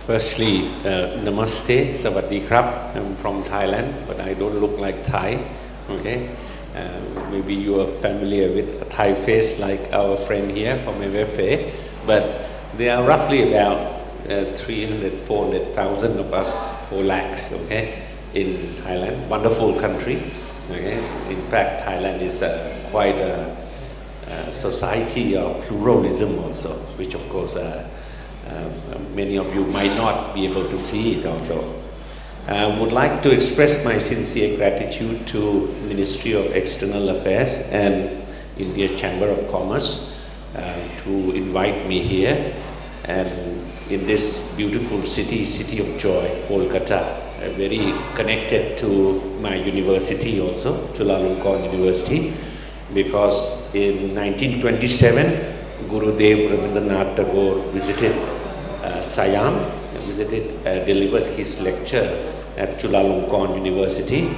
Firstly, namaste, sawadee krap. I'm from Thailand, but I don't look like Thai. Okay, maybe you are familiar with a Thai face like our friend here from MFA, but there are roughly about 300, 400,000 of us, 4 lakhs, okay, in Thailand. Wonderful country. Okay, in fact, Thailand is quite a society of pluralism also, which of course many of you might not be able to see it also. I would like to express my sincere gratitude to Ministry of External Affairs and India Chamber of Commerce to invite me here and in this beautiful city of joy, Kolkata, very connected to my university also, Chulalongkorn University, because in 1927, Gurudev Rabindranath Tagore visited Siam, delivered his lecture at Chulalongkorn University,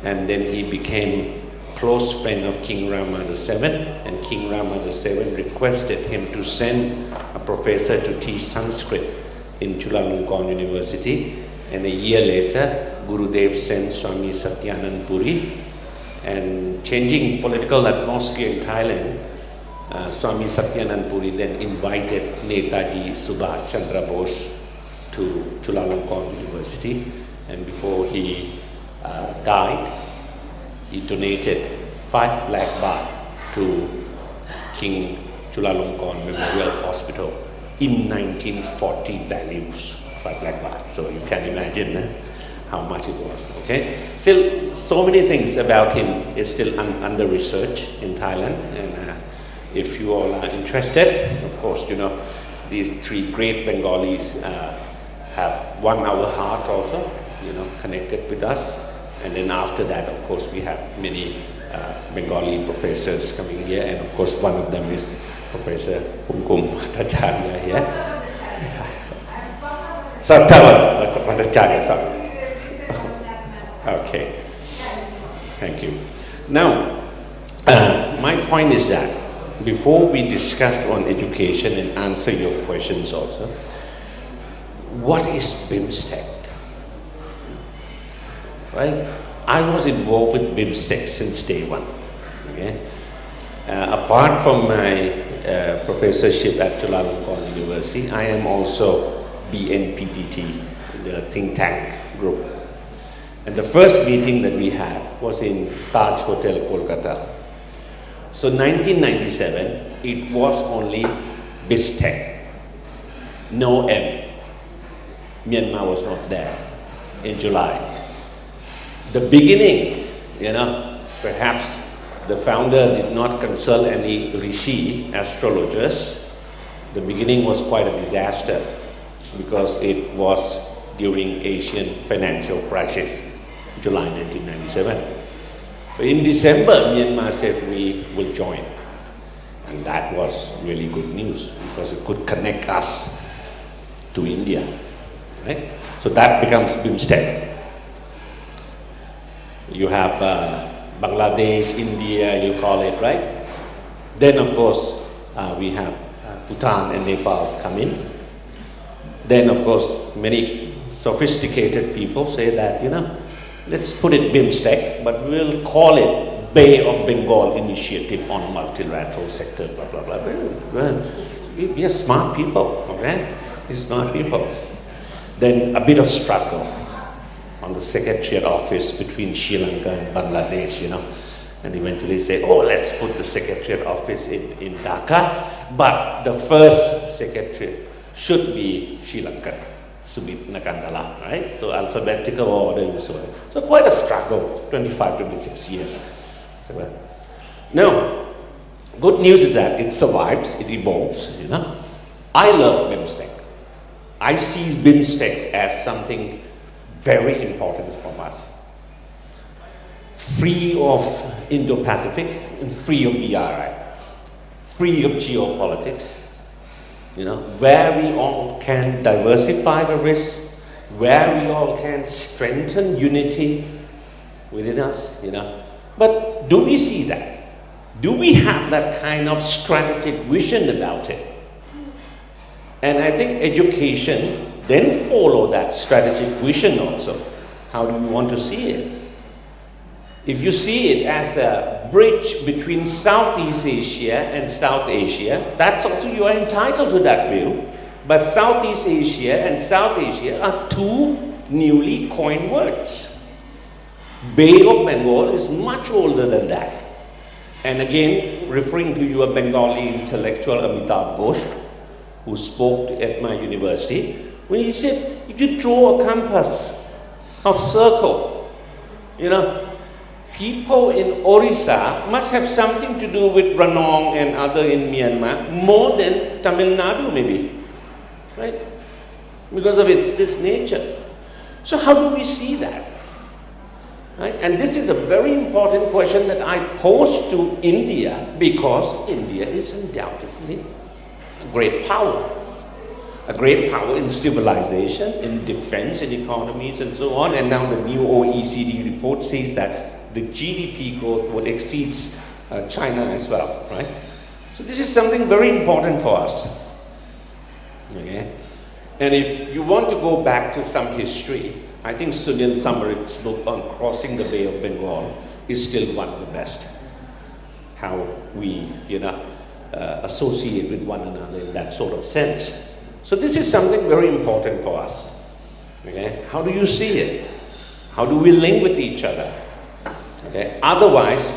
and then he became close friend of King Rama VII, and King Rama VII requested him to send a professor to teach Sanskrit in Chulalongkorn University, and a year later, Gurudev sent Swami Satyanand Puri, and changing political atmosphere in Thailand, Swami Satyanand Puri then invited Netaji Subhash Chandra Bose to Chulalongkorn University, and before he died, he donated 5 lakh baht to King Chulalongkorn Memorial Hospital in 1940 values, 5 lakh baht. So you can imagine how much it was, okay? Still, so many things about him is still under research in Thailand, and if you all are interested, of course, you know, these 3 great Bengalis have won our heart also, you know, connected with us. And then after that, of course, we have many Bengali professors coming here, and of course, one of them is Professor Kumkum Bhattacharya here. Bhattacharya, sorry. Okay, thank you. Now, my point is that before we discuss on education and answer your questions also, what is BIMSTEC? Right? I was involved with BIMSTEC since day one. Okay? Apart from my professorship at Chulalongkorn University, I am also BNPTT, the think tank group. And the first meeting that we had was in Taj Hotel, Kolkata. So 1997, it was only BIMSTEC, no M. Myanmar was not there in July. The beginning, you know, perhaps the founder did not consult any Rishi astrologers. The beginning was quite a disaster because it was during Asian financial crisis, July 1997. But in December, Myanmar said we will join. And that was really good news because it could connect us to India. Right? So that becomes BIMSTEC. You have Bangladesh, India, you call it, right? Then of course, we have Bhutan and Nepal come in. Then of course, many sophisticated people say that, you know, let's put it BIMSTEC, but we'll call it Bay of Bengal Initiative on Multilateral Sector, blah, blah, blah. We are smart people, okay? We're smart people. Then a bit of struggle on the Secretariat office between Sri Lanka and Bangladesh, you know, and eventually say, oh, let's put the Secretariat office in Dhaka, but the first Secretariat should be Sri Lanka, Sumit Nakandala, right? So alphabetical order, so quite a struggle, 25, 26 years. Now, good news is that it survives, it evolves, you know. I love BIMSTEC. I see BIMSTEC as something very important for us. Free of Indo-Pacific and free of BRI. Free of geopolitics. You know, where we all can diversify the risk, where we all can strengthen unity within us, you know. But do we see that? Do we have that kind of strategic vision about it? And I think education then follow that strategic vision also. How do you want to see it? If you see it as a bridge between Southeast Asia and South Asia, that's also, you are entitled to that view. But Southeast Asia and South Asia are two newly coined words. Bay of Bengal is much older than that. And again, referring to your Bengali intellectual Amitabh Ghosh, who spoke at my university, when he said, if you draw a compass of circle, people in Orissa must have something to do with Ranong and other in Myanmar, more than Tamil Nadu maybe, right? Because of this nature. So how do we see that? Right? And this is a very important question that I pose to India, because India is undoubtedly a great power. A great power in civilization, in defense, in economies, and so on. And now the new OECD report says that the GDP growth would exceed China as well, right? So this is something very important for us. Okay? And if you want to go back to some history, I think Sunil Samarik's book on Crossing the Bay of Bengal is still one of the best. How we, associate with one another in that sort of sense. So this is something very important for us. Okay? How do you see it? How do we link with each other? Okay? Otherwise,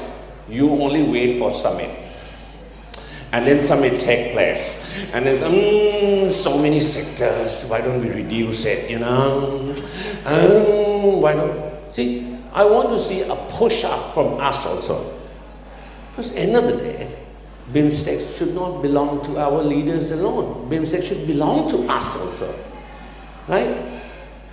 you only wait for summit. And then summit take place. And there's so many sectors, why don't we reduce it, why don't... See, I want to see a push-up from us also. Because end of the day, BIMSTEC should not belong to our leaders alone. BIMSTEC should belong to us also, right?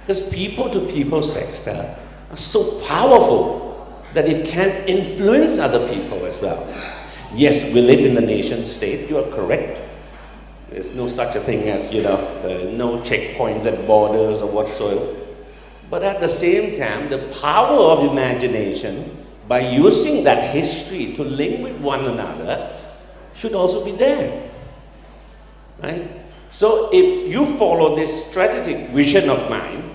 Because people-to-people sector are so powerful that it can influence other people as well. Yes, we live in the nation state, you are correct. There's no such a thing as, no checkpoints at borders or whatsoever. But at the same time, the power of imagination, by using that history to link with one another, should also be there, right? So if you follow this strategic vision of mine,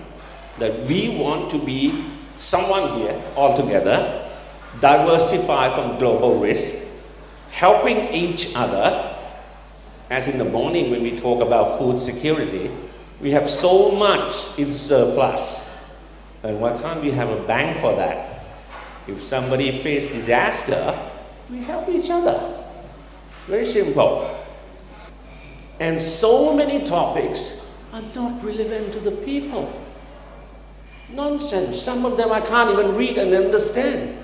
that we want to be someone here altogether, diversify from global risk, helping each other, as in the morning when we talk about food security, we have so much in surplus, and why can't we have a bank for that? If somebody faces disaster, we help each other. Very simple. And so many topics are not relevant to the people. Nonsense. Some of them I can't even read and understand.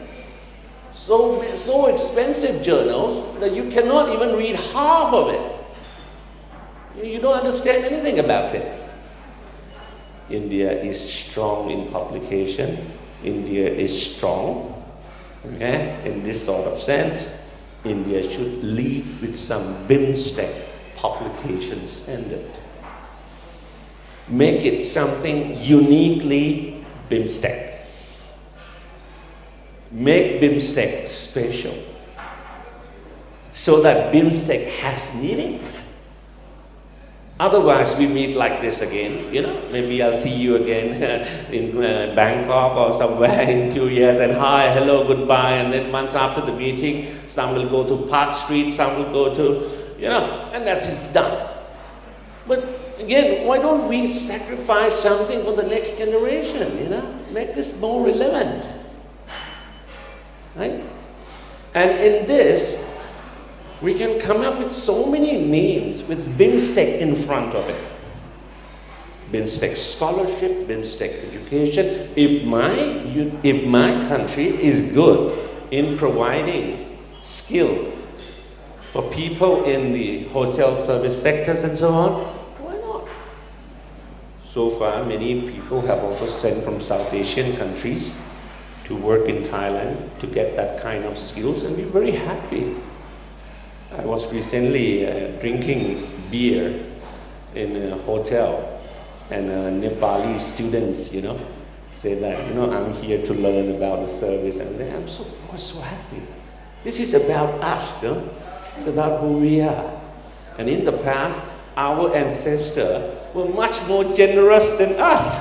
So expensive journals that you cannot even read half of it. You don't understand anything about it. India is strong in publication. India is strong, okay, in this sort of sense. India should lead with some BIMSTEC publication standard. Make it something uniquely BIMSTEC. Make BIMSTEC special so that BIMSTEC has meanings. Otherwise, we meet like this again, maybe I'll see you again in Bangkok or somewhere in 2 years, and hi, hello, goodbye, and then months after the meeting, some will go to Park Street, some will go to, and that's it, done. But again, why don't we sacrifice something for the next generation, Make this more relevant, right? And in this, we can come up with so many names with BIMSTEC in front of it. BIMSTEC scholarship, BIMSTEC education. If my country is good in providing skills for people in the hotel service sectors and so on, why not? So far, many people have also sent from South Asian countries to work in Thailand to get that kind of skills, and we're very happy. I was recently drinking beer in a hotel, and Nepali students, said that, I'm here to learn about the service, and I was so happy. This is about us, It's about who we are. And in the past, our ancestors were much more generous than us.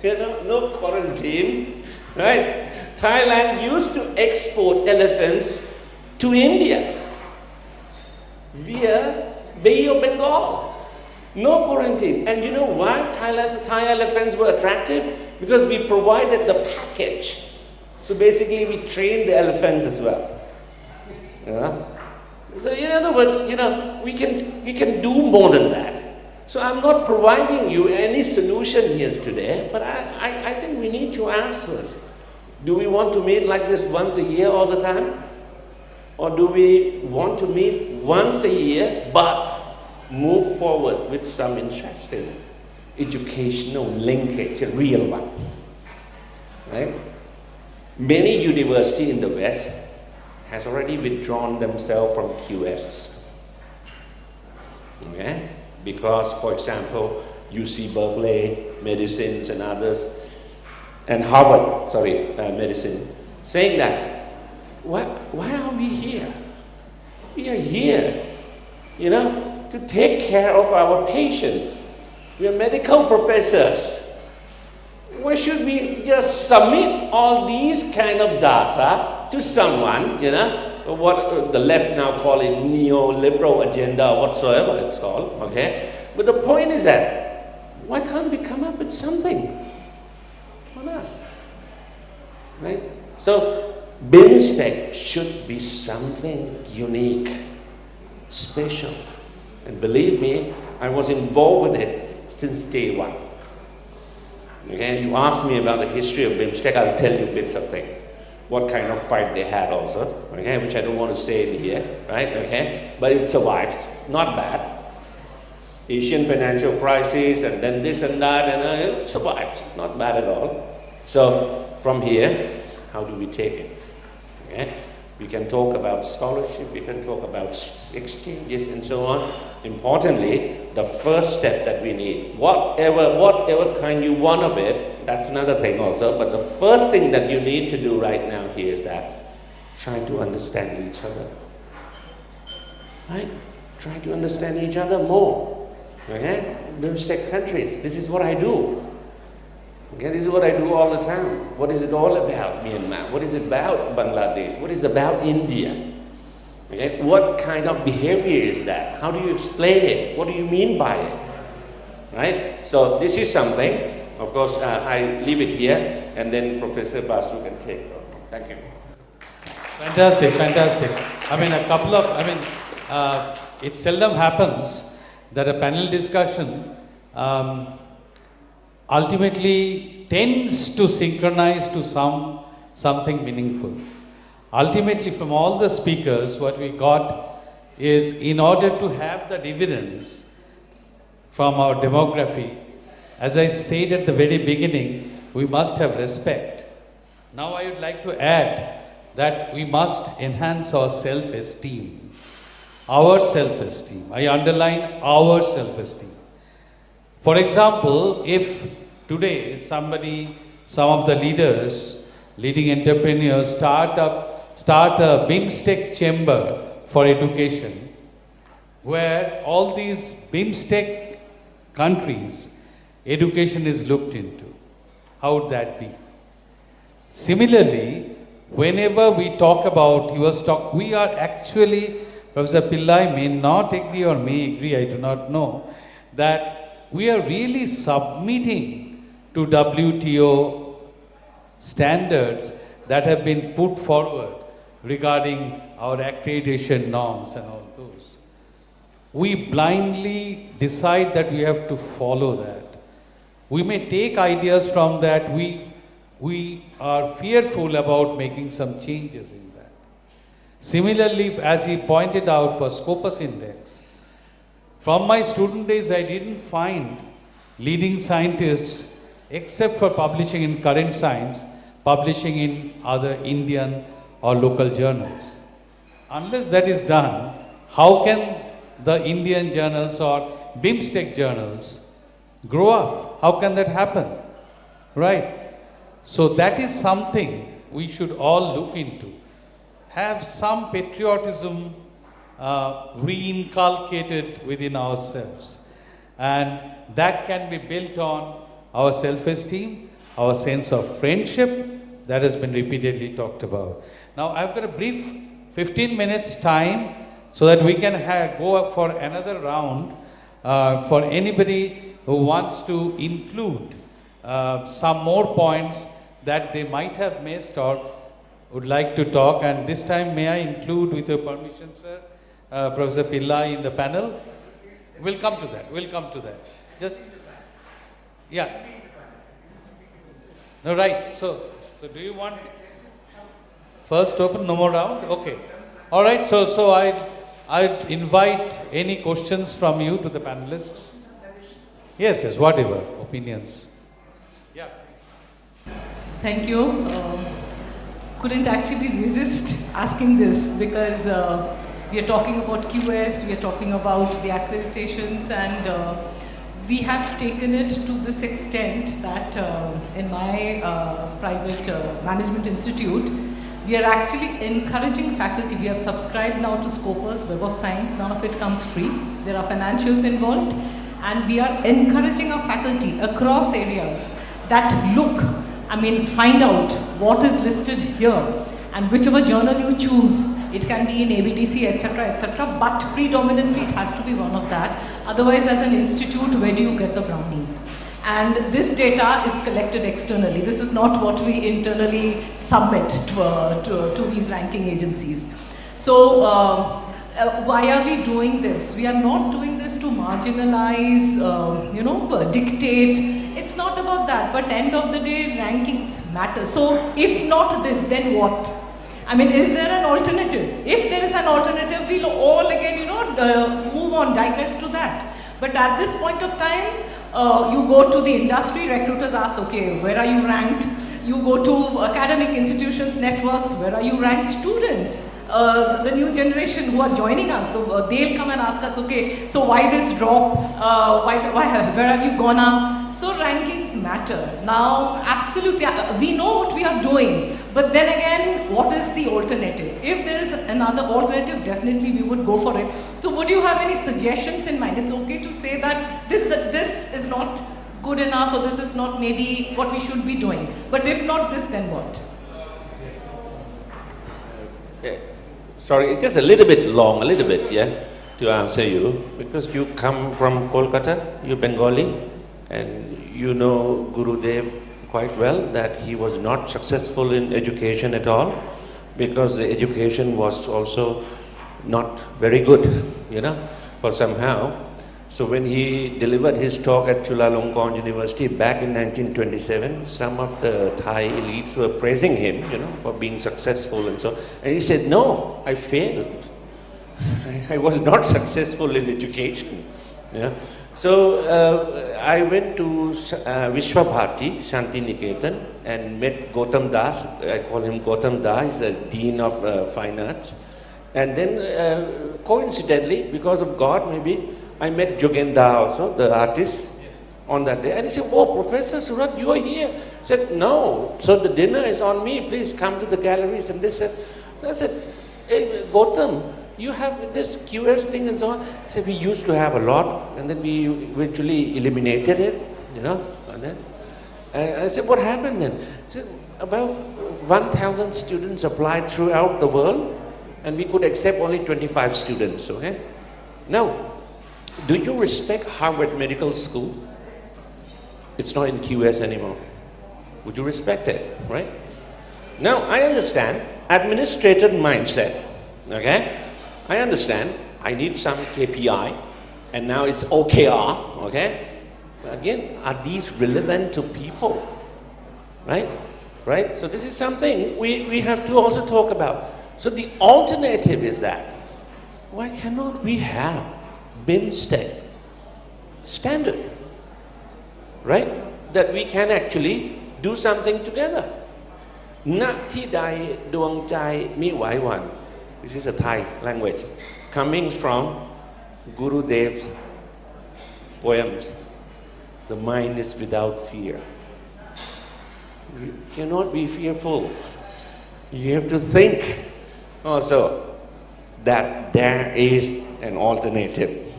No quarantine, right? Thailand used to export elephants to India via Bay of Bengal. No quarantine. And you know why Thai elephants were attractive? Because we provided the package. So basically we trained the elephants as well. Yeah? So in other words, we can do more than that. So I'm not providing you any solution here today, but I think we need to ask first. Do we want to meet like this once a year all the time? Or do we want to meet once a year, but move forward with some interesting educational linkage, a real one? Right? Many universities in the West has already withdrawn themselves from QS. Okay? Because, for example, UC Berkeley, medicines and others, and Harvard, medicine, saying that, why are we here? We are here, to take care of our patients. We are medical professors. Why should we just submit all these kind of data to someone, what the left now call it neoliberal agenda or whatsoever it's called, okay? But the point is that, why can't we come up with something on us, right? So, BIMSTEC should be something unique, special. And believe me, I was involved with it since day one. Okay, you ask me about the history of BIMSTEC, I'll tell you bits of things. What kind of fight they had also, okay, which I don't want to say in here, right, okay? But it survives, not bad. Asian financial crisis, and then this and that, and it survives, not bad at all. So, from here, how do we take it? Okay? We can talk about scholarship, we can talk about exchanges and so on. Importantly, the first step that we need, whatever kind you want of it, that's another thing also, but the first thing that you need to do right now here is that, try to understand each other. Right? Try to understand each other more. Okay? BIMSTEC countries, this is what I do. Okay, this is what I do all the time. What is it all about, Myanmar? What is it about, Bangladesh? What is it about India? Okay, what kind of behavior is that? How do you explain it? What do you mean by it? Right? So this is something. Of course, I leave it here, and then Professor Basu can take over. Thank you. Fantastic, fantastic. It seldom happens that a panel discussion ultimately tends to synchronize to something meaningful. Ultimately, from all the speakers, what we got is, in order to have the dividends from our demography, as I said at the very beginning, we must have respect. Now I would like to add that we must enhance our self-esteem. Our self-esteem. I underline our self-esteem. For example, if today some of the leaders, leading entrepreneurs start a BIMSTEC chamber for education, where all these BIMSTEC countries, education is looked into. How would that be? Similarly, whenever we talk about, we are actually, Professor Pillai may not agree or may agree, I do not know, that we are really submitting to WTO standards that have been put forward regarding our accreditation norms and all those. We blindly decide that we have to follow that. We may take ideas from that. We are fearful about making some changes in that. Similarly, as he pointed out for Scopus Index, from my student days, I didn't find leading scientists, except for publishing in Current Science, publishing in other Indian or local journals. Unless that is done, how can the Indian journals or BIMSTEC journals grow up? How can that happen? Right? So that is something we should all look into. Have some patriotism reinculcated within ourselves. And that can be built on our self-esteem, our sense of friendship that has been repeatedly talked about. Now, I've got a brief 15 minutes time so that we can go up for another round for anybody who wants to include some more points that they might have missed or would like to talk. And this time, may I include, with your permission, sir, Professor Pillai in the panel? We'll come to that. We'll come to that. Just, yeah. No, right. So do you want first open? No more round? Okay. All right. So I'd invite any questions from you to the panelists. Yes, whatever opinions. Yeah. Thank you. Couldn't actually resist asking this because we are talking about QS, we are talking about the accreditations, and we have taken it to this extent that in my private management institute, we are actually encouraging faculty. We have subscribed now to Scopus, Web of Science. None of it comes free. There are financials involved. And we are encouraging our faculty across areas that find out what is listed here. And whichever journal you choose, it can be in ABDC, etc., but predominantly it has to be one of that. Otherwise, as an institute, where do you get the brownies? And this data is collected externally. This is not what we internally submit to these ranking agencies. So why are we doing this? We are not doing this to marginalize, dictate. It's not about that, but end of the day, rankings matter. So if not this, then what? Is there an alternative? If there is an alternative, we'll all again, move on, digress to that. But at this point of time, you go to the industry, recruiters ask, okay, where are you ranked? You go to academic institutions, networks, where are you ranked? Students, the new generation who are joining us, they'll come and ask us, okay, so why this drop? Where have you gone up? So rankings matter. Now, absolutely, we know what we are doing, but then again, what is the alternative? If there is another alternative, definitely we would go for it. So would you have any suggestions in mind? It's okay to say that this is not good enough, or this is not maybe what we should be doing. But if not this, then what? Sorry, just a little bit long, to answer you, because you come from Kolkata, you're Bengali, and you know Gurudev quite well, that he was not successful in education at all, because the education was also not very good, for somehow. So when he delivered his talk at Chulalongkorn University back in 1927, some of the Thai elites were praising him, for being successful and so. And he said, no, I failed. I was not successful in education. So I went to Vishwabharati, Shanti Niketan, and met Gautam Das. I call him Gautam Das, he's the Dean of Fine Arts. And then coincidentally, because of God maybe, I met Jogenda also, the artist, on that day. And he said, oh, Professor Surat, you are here. I said, no, so the dinner is on me. Please come to the galleries and this. So I said, hey, Gautam, you have this QS thing and so on. He said, we used to have a lot, and then we eventually eliminated it, And then I said, what happened then? He said, about 1,000 students applied throughout the world, and we could accept only 25 students, okay? Now, do you respect Harvard Medical School? It's not in QS anymore. Would you respect it, right? Now, I understand administrator mindset, okay? I understand I need some KPI, and now it's OKR, okay? But again, are these relevant to people, right? Right? So this is something we have to also talk about. So the alternative is that, why cannot we have BIMSTEC standard, right? That we can actually do something together. Nati dai duang chai mi wai wan. This is a Thai language, coming from Gurudev's poems. The mind is without fear. You cannot be fearful. You have to think also. that there is an alternative,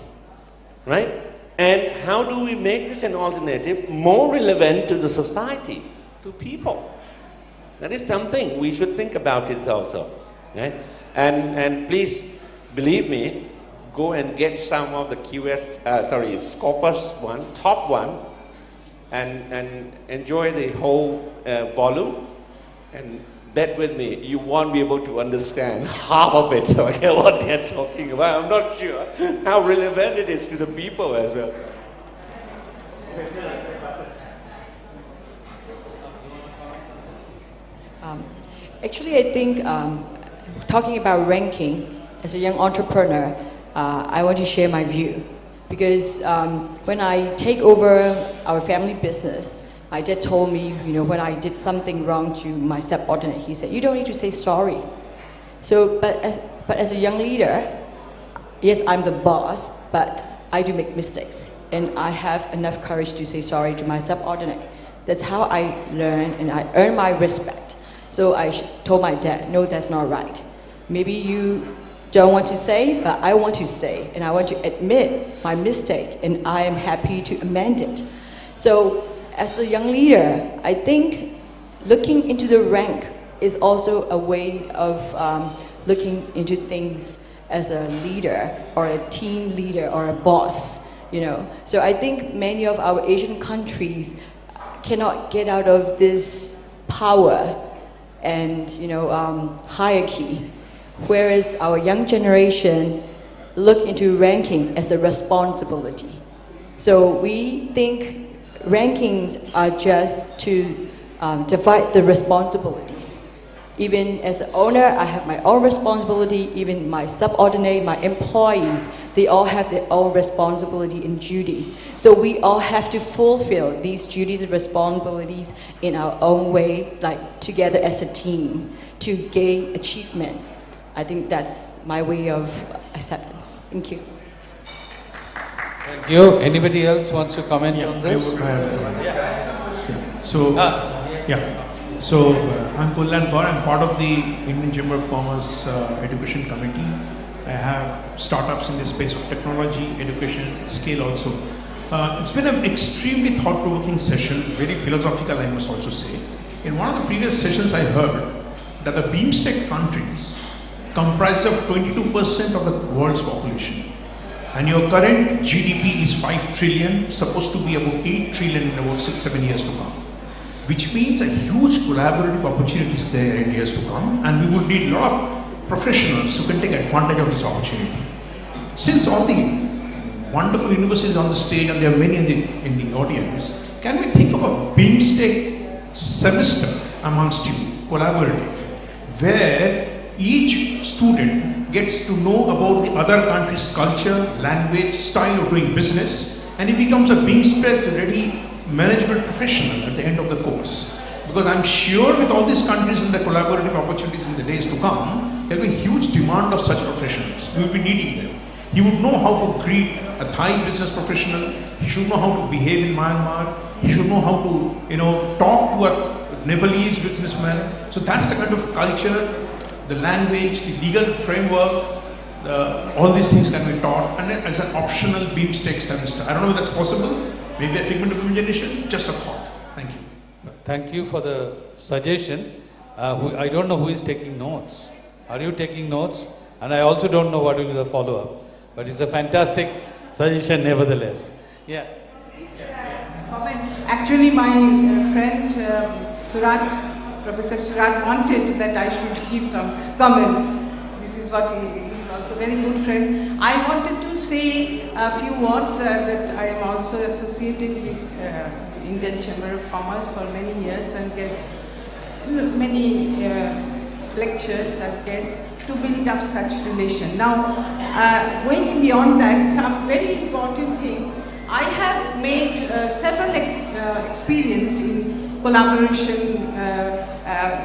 right? And how do we make this an alternative more relevant to the society, to people? That is something we should think about it also, right? And please believe me, go and get some of the Scopus one, top one, and enjoy the whole volume. And bet with me, you won't be able to understand half of it, okay, what they're talking about. I'm not sure how relevant it is to the people as well. Actually, I think talking about ranking, as a young entrepreneur, I want to share my view. Because when I take over our family business, my dad told me, when I did something wrong to my subordinate, he said, you don't need to say sorry. So, but as a young leader, yes, I'm the boss, but I do make mistakes. And I have enough courage to say sorry to my subordinate. That's how I learn and I earn my respect. So I told my dad, no, that's not right. Maybe you don't want to say, but I want to say, and I want to admit my mistake, and I am happy to amend it. So as a young leader, I think looking into the rank is also a way of looking into things as a leader or a team leader or a boss, So I think many of our Asian countries cannot get out of this power and hierarchy, whereas our young generation look into ranking as a responsibility. So we think rankings are just to divide the responsibilities. Even as an owner, I have my own responsibility. Even my subordinate, my employees, they all have their own responsibility and duties. So we all have to fulfill these duties and responsibilities in our own way, like together as a team, to gain achievement. I think that's my way of acceptance. Thank you. Thank you. Anybody else wants to comment on this? So I'm Kullan Kaur. I'm part of the Indian Chamber of Commerce Education Committee. I have startups in the space of technology, education, scale also. It's been an extremely thought-provoking session, very philosophical, I must also say. In one of the previous sessions, I heard that the BIMSTEC countries comprise of 22% of the world's population. And your current GDP is 5 trillion, supposed to be about 8 trillion in about 6-7 years to come. Which means a huge collaborative opportunities there in years to come, and we would need a lot of professionals who can take advantage of this opportunity. Since all the wonderful universities on the stage, and there are many in the audience, can we think of a BIMSTEC semester amongst you, collaborative, where each student gets to know about the other country's culture, language, style of doing business, and he becomes a BIMSTEC ready management professional at the end of the course. Because I'm sure with all these countries and the collaborative opportunities in the days to come, there will be huge demand of such professionals. We will be needing them. He would know how to greet a Thai business professional. He should know how to behave in Myanmar. He should know how to, talk to a Nepalese businessman. So that's the kind of culture, the language, the legal framework, all these things can be taught, and then as an optional BIMSTEC semester. I don't know if that's possible. Maybe a figment of imagination, just a thought. Thank you. Thank you for the suggestion. I don't know who is taking notes. Are you taking notes? And I also don't know what will be the follow-up. But it's a fantastic suggestion nevertheless. Yeah. Actually, my friend Professor Surat wanted that I should give some comments. This is what he's also a very good friend. I wanted to say a few words that I am also associated with Indian Chamber of Commerce for many years and get many lectures as guests to build up such relation. Now, going beyond that, some very important things. I have made several experience in collaboration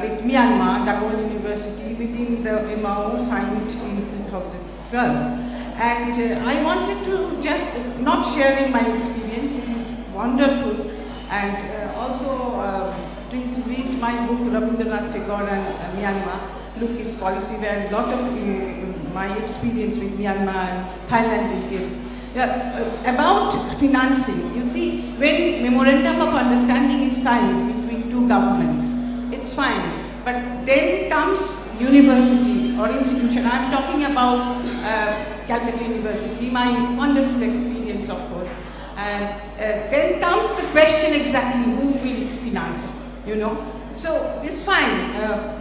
with Myanmar, Dagon University, within the MOU signed in 2012. And I wanted to just not sharing my experience, it is wonderful. And also, please read my book, Rabindranath Tagore and Myanmar, Look His Policy, where a lot of my experience with Myanmar and Thailand is given. About financing, you see, when memorandum of understanding is signed between two governments, it's fine. But then comes university or institution. I'm talking about Calcutta University, my wonderful experience, of course. And then comes the question exactly who will finance, you know. So this fine,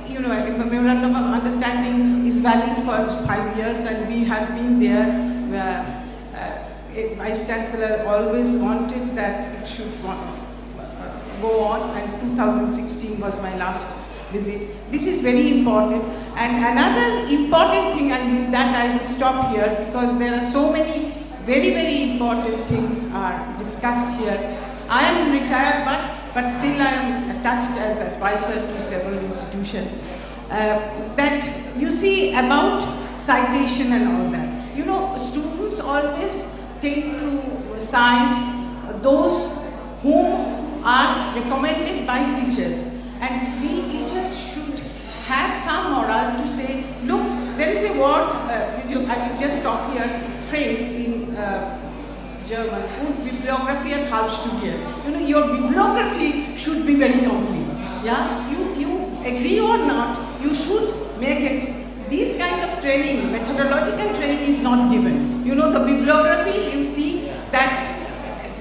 you know, a memorandum of understanding is valid for 5 years, and we have been there. Vice Chancellor always wanted that it should go on, and 2016 was my last visit. This is very important. And another important thing, and with that I will stop here because there are so many very, very important things are discussed here. I am retired, but still I am attached as advisor to several institutions. That you see about citation and all that. You know, students always tend to cite those who are recommended by teachers. And we teachers should have some moral to say, look, there is a word, I will just stop here, phrase in German, und Bibliografie und Halbstudien. You know, your bibliography should be very complete. Yeah, you agree or not, you should make it. This kind of training, methodological training is not given. You know, the bibliography, you see that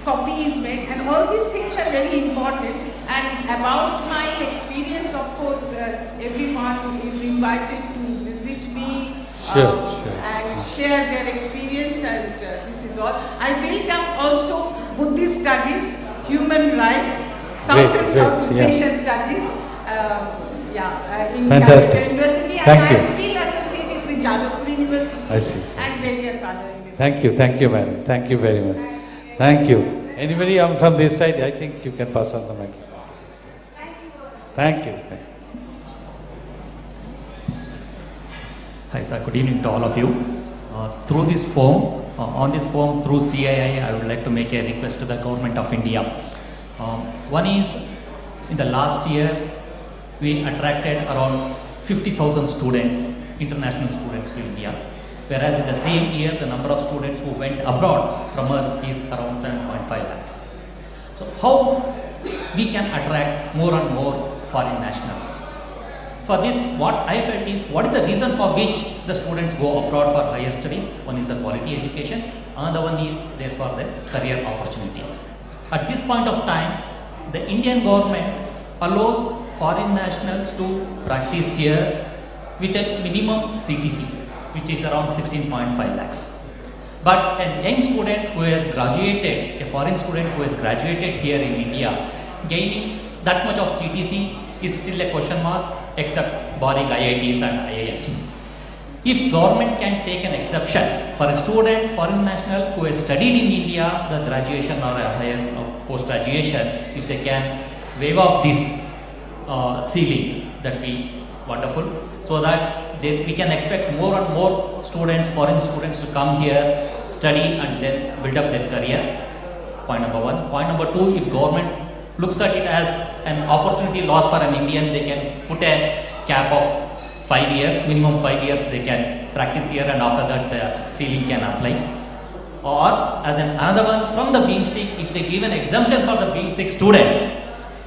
copy is made, and all these things are very important. And about my experience, of course, everyone is invited to visit me and share their experience, and this is all. I built up also Buddhist studies, human rights, South and Southeast Asian studies. In Fantastic. University, and Thank you. I am still associated with Jadavpur University I see. and various other universities. Thank you, madam. Thank you very much. Thank you. Anybody from this side? I think you can pass on the microphone. Thank you. Hi sir, good evening to all of you. Through this forum, on this forum through CII, I would like to make a request to the Government of India. One is, in the last year, we attracted around 50,000 students, international students to India. Whereas in the same year, the number of students who went abroad from us is around 7.5 lakhs. So how we can attract more and more foreign nationals? For this, what I felt is, what is the reason for which the students go abroad for higher studies? One is the quality education, another one is therefore the career opportunities. At this point of time, the Indian government allows foreign nationals to practice here with a minimum CTC, which is around 16.5 lakhs. But a young student who has graduated, a foreign student who has graduated here in India, gaining that much of CTC is still a question mark, except barring IITs and IIMs. If government can take an exception for a student, foreign national who has studied in India, the graduation or a higher post-graduation, if they can waive off this ceiling, that would be wonderful, so that we can expect more and more students, foreign students, to come here, study and then build up their career. Point number one. Point number two, if government looks at it as an opportunity loss for an Indian, they can put a cap of 5 years, minimum 5 years they can practice here, and after that the ceiling can apply. Or as another one, from the BIMSTEC, if they give an exemption for the BIMSTEC students,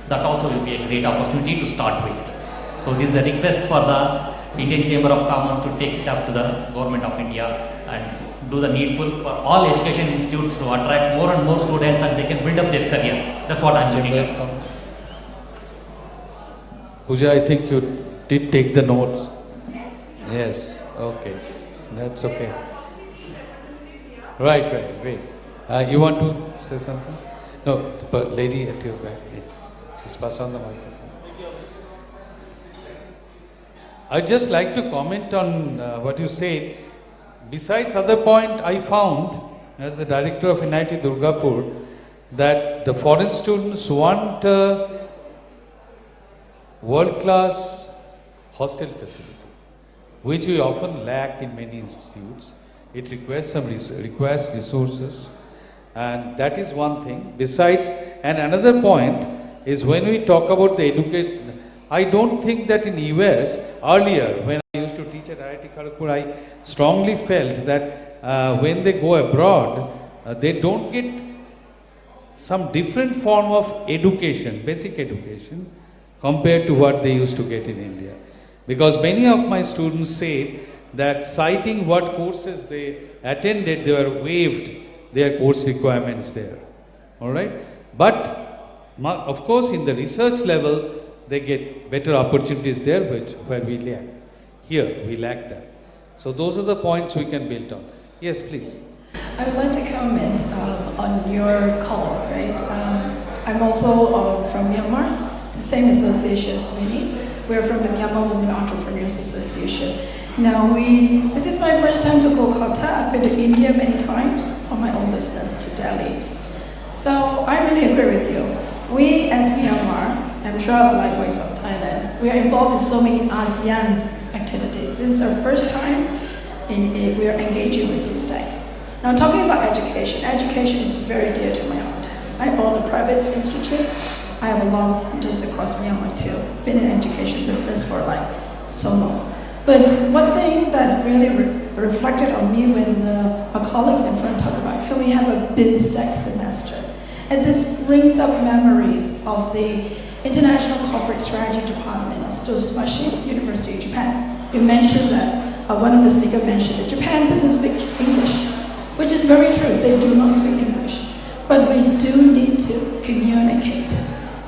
that also will be a great opportunity to start with. So this is a request for the Indian Chamber of Commerce to take it up to the Government of India and do the needful for all education institutes to attract more and more students, and they can build up their career. That's what I'm looking at. Pooja, I think you did take the notes. Yes, okay. That's okay. Right, great. You want to say something? No, but lady at your back. Please pass on the microphone. I'd just like to comment on what you said. Besides other point, I found, as the director of NIT Durgapur, that the foreign students want world-class hostel facility, which we often lack in many institutes. It requires some resources, and that is one thing. Besides, and another point is, when we talk about the education, I don't think that in US, earlier when I used to teach teach at IIT Kharagpur, I strongly felt that when they go abroad, they don't get some different form of education, basic education, compared to what they used to get in India. Because many of my students say that citing what courses they attended, they were waived their course requirements there. All right? But of course, in the research level, they get better opportunities there, where we lack. Here, we lack that. So those are the points we can build on. Yes, please. I would like to comment on your color, right? I'm also from Myanmar, the same association as Winnie. We're from the Myanmar Women Entrepreneurs Association. Now this is my first time to Kolkata. I've been to India many times for my own business to Delhi. So I really agree with you. We as Myanmar, I'm sure likewise of Thailand, we are involved in so many ASEAN activities. This is our first time we are engaging with BIMSTEC. Now talking about education, education is very dear to my heart. I own a private institute. I have a lot of centers across Myanmar too. Been in education business for like so long. But one thing that really reflected on me when our colleagues in front talk about, can we have a BIMSTEC semester? And this brings up memories of the International Corporate Strategy Department of Tsubashi University of Japan. You mentioned that, one of the speakers mentioned that Japan doesn't speak English, which is very true. They do not speak English. But we do need to communicate.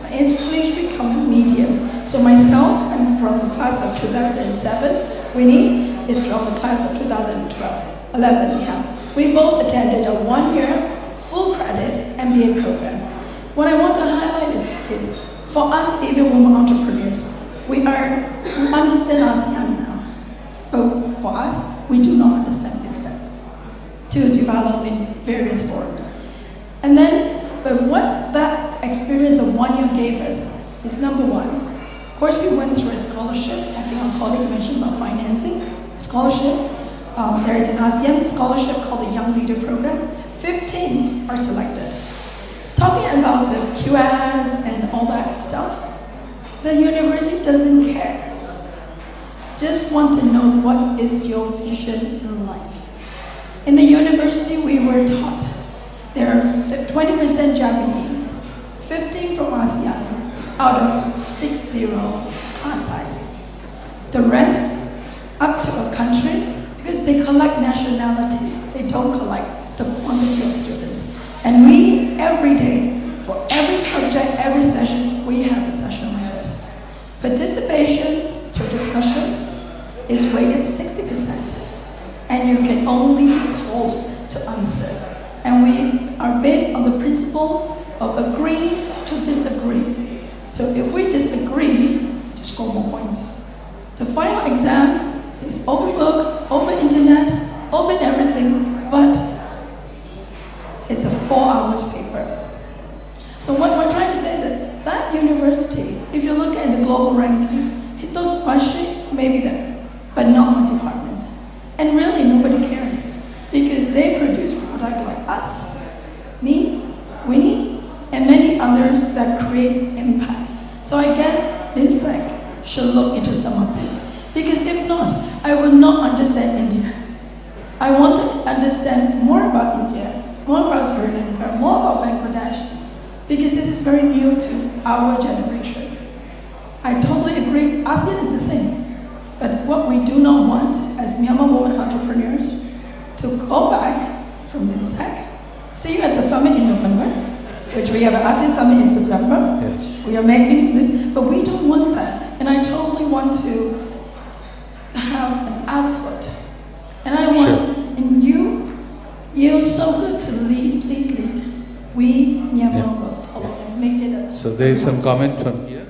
English become a medium. So myself, I'm from the class of 2007. Winnie is from the class of 2012, 11, yeah. We both attended a one-year, full credit MBA program. What I want to highlight is for us, even women entrepreneurs, we understand ASEAN now. But for us, we do not understand BIMSTEC to develop in various forums. And then, but what that experience of 1 year gave us is number one. Of course, we went through a scholarship. I think our colleague mentioned about financing. Scholarship. There is an ASEAN scholarship called the Young Leader Program. 15 are selected. Talking about the QS and all that stuff, the university doesn't care. Just want to know what is your vision in life. In the university, we were taught there are 20% Japanese, 15 from ASEAN, out of 60 class size. The rest, up to a country, because they collect nationalities, they don't collect the quantity of students. And we, every day, for every subject, every session, we have a session like this. Participation to discussion is rated 60%, and you can only be called to answer. And we are based on the principle of agreeing to disagree. So if we disagree, you score more points. The final exam is open book, open internet, open everything, but it's a 4 hours paper. So what we're trying to say is that that university, if you look at the global ranking, Hitoswashi may be there, but not our department. And really nobody cares, because they produce products like us, me, Winnie, and many others that create impact. So I guess BIMSTEC should look into some of this, because if not, I will not understand India. I want to understand more about India, more about Sri Lanka, more about Bangladesh, because this is very new to our generation. I totally agree, ASEAN is the same. But what we do not want as Myanmar women entrepreneurs to go back from BIMSTEC. See you at the summit in November, which we have an ASEAN summit in September. Yes. We are making this, but we don't want that. And I totally want to have an output. And I want, and you're so good to lead, please lead. We, Myanmar, will follow and make it a... So there is some comment from here.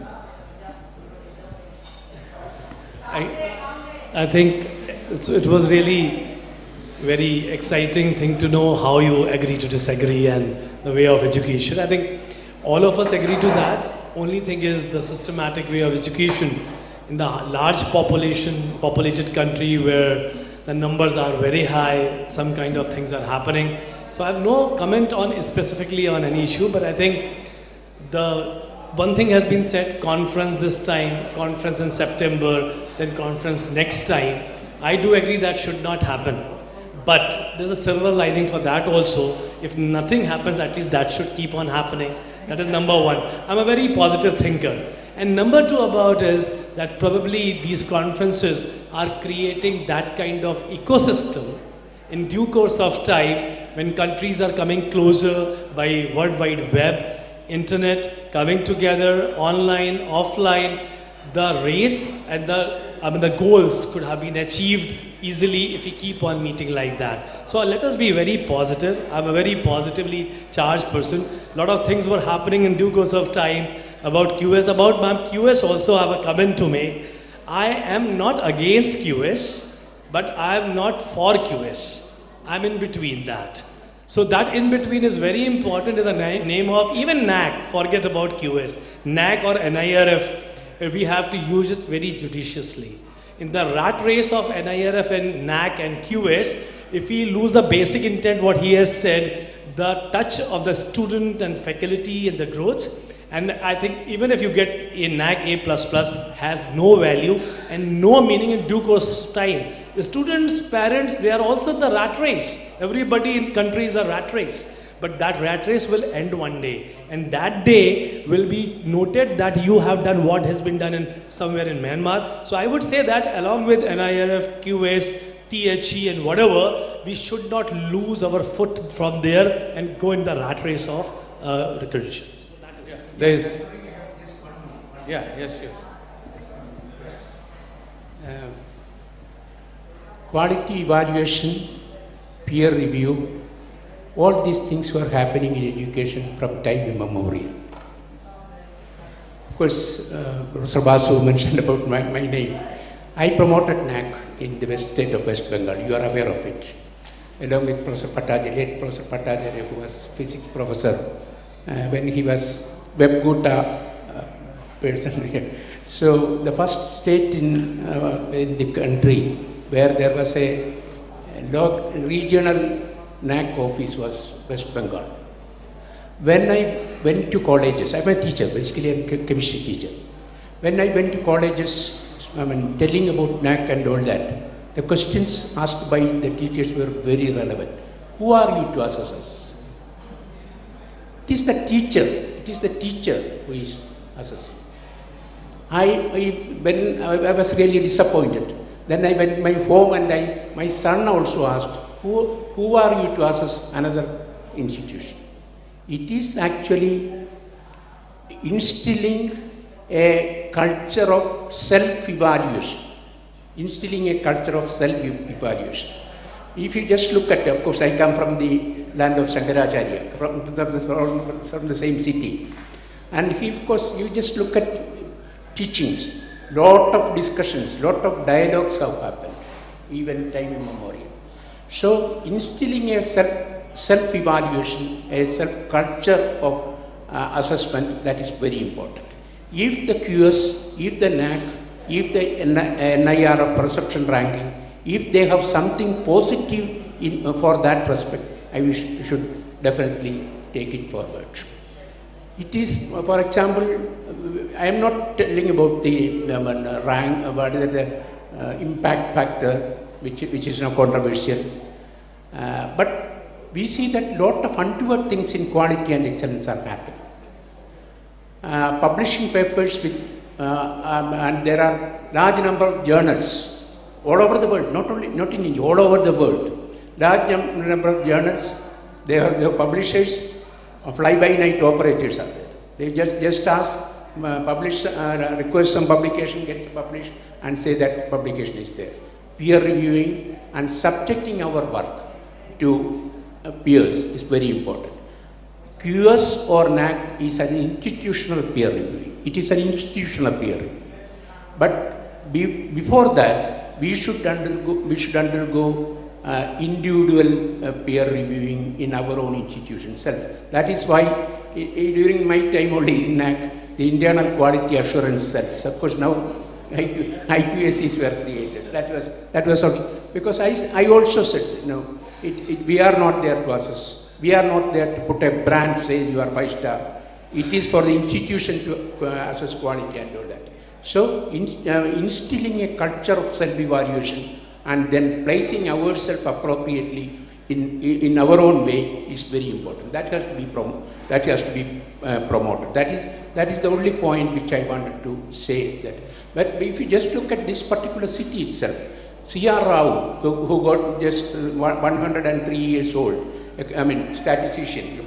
I think it was really very exciting thing to know how you agree to disagree and the way of education. I think all of us agree to that. Only thing is the systematic way of education in the large populated country where the numbers are very high, some kind of things are happening. So I have no comment on specifically on any issue, but I think the one thing has been said, conference this time, conference in September, then conference next time. I do agree that should not happen. But there's a silver lining for that also. If nothing happens, at least that should keep on happening. That is number one. I'm a very positive thinker. And number two about is that probably these conferences are creating that kind of ecosystem in due course of time when countries are coming closer by World Wide Web, internet, coming together, online, offline. The race and the goals could have been achieved easily if we keep on meeting like that. So let us be very positive. I'm a very positively charged person. A lot of things were happening in due course of time about QS. About QS also I have a comment to make. I am not against QS, but I am not for QS. I'm in between that. So that in between is very important in the name of even NAC, forget about QS. NAC or NIRF, we have to use it very judiciously. In the rat race of NIRF and NAC and QS, if we lose the basic intent, what he has said, the touch of the student and faculty and the growth, and I think even if you get a NAC A++ has no value and no meaning in due course of time. The students, parents, they are also in the rat race. Everybody in country is a rat race. But that rat race will end one day. And that day will be noted that you have done what has been done in somewhere in Myanmar. So I would say that along with NIRF, QS, THE and whatever, we should not lose our foot from there and go in the rat race of recognition. So that is There is. Yeah, yes, sure. Quality evaluation, peer review, all these things were happening in education from time immemorial. Of course, Professor Basu mentioned about my name. I promoted NAC in the state of West Bengal. You are aware of it. Along with Professor Patajari, late Professor Patajari, who was physics professor when he was Webgota person here. So the first state in the country where there was a regional NAC office was West Bengal. When I went to colleges, I'm a teacher, basically I'm a chemistry teacher. When I went to colleges, telling about NAC and all that, the questions asked by the teachers were very relevant. Who are you to assess us? It is the teacher who is assessing. When I was really disappointed. Then I went my home and my son also asked, who are you to assess another institution? It is actually instilling a culture of self-evaluation. If you just look at, of course I come from the land of Shankaracharya, from the same city. And of course you just look at teachings, lot of discussions, lot of dialogues have happened, even time immemorial. So instilling a self-evaluation, a self-culture of assessment, that is very important. If the QS, if the NAC, if the NIR of perception ranking, if they have something positive for that prospect, we should definitely take it forward. It is, for example, I am not telling about the rank, what is the impact factor, which is now controversial. But we see that lot of untoward things in quality and excellence are happening. Publishing papers with, and there are large number of journals all over the world, not in India, all over the world. Large number of journals, they have publishers, fly-by-night operators are there. They just ask, request some publication, gets published, and say that publication is there. Peer reviewing and subjecting our work to peers is very important. QS or NAC is an institutional peer review. It is an institutional peer review. But before that, we should undergo individual peer reviewing in our own institution itself. That is why during my time only in NAC, the internal quality assurance cells, of course now IQACs were created. That was also, because I also said, we are not there to assess. We are not there to put a brand saying you are 5-star. It is for the institution to assess quality and all that. So instilling a culture of self-evaluation and then placing ourselves appropriately in our own way is very important. That has to be promoted. That is the only point which I wanted to say. That. But if you just look at this particular city itself, C.R. Rao, who got just 103 years old, I mean, statistician,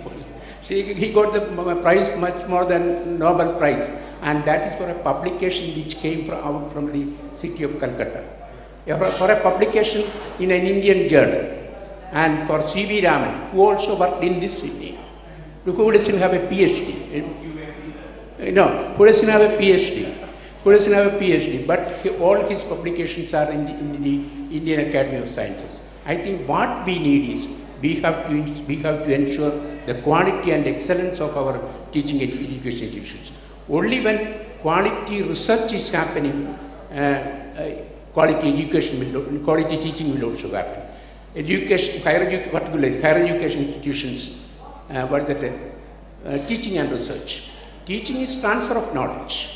he got the prize much more than Nobel Prize, and that is for a publication which came out from the city of Calcutta. For a publication in an Indian journal. And for C.V. Raman, who also worked in this city, who doesn't have a PhD. No, who doesn't have a PhD. Who doesn't have a PhD, but all his publications are in the Indian Academy of Sciences. I think what we need is, we have to ensure the quality and excellence of our teaching education institutions. Only when quality research is happening, quality teaching will also happen. Particularly higher education institutions, teaching and research. Teaching is transfer of knowledge.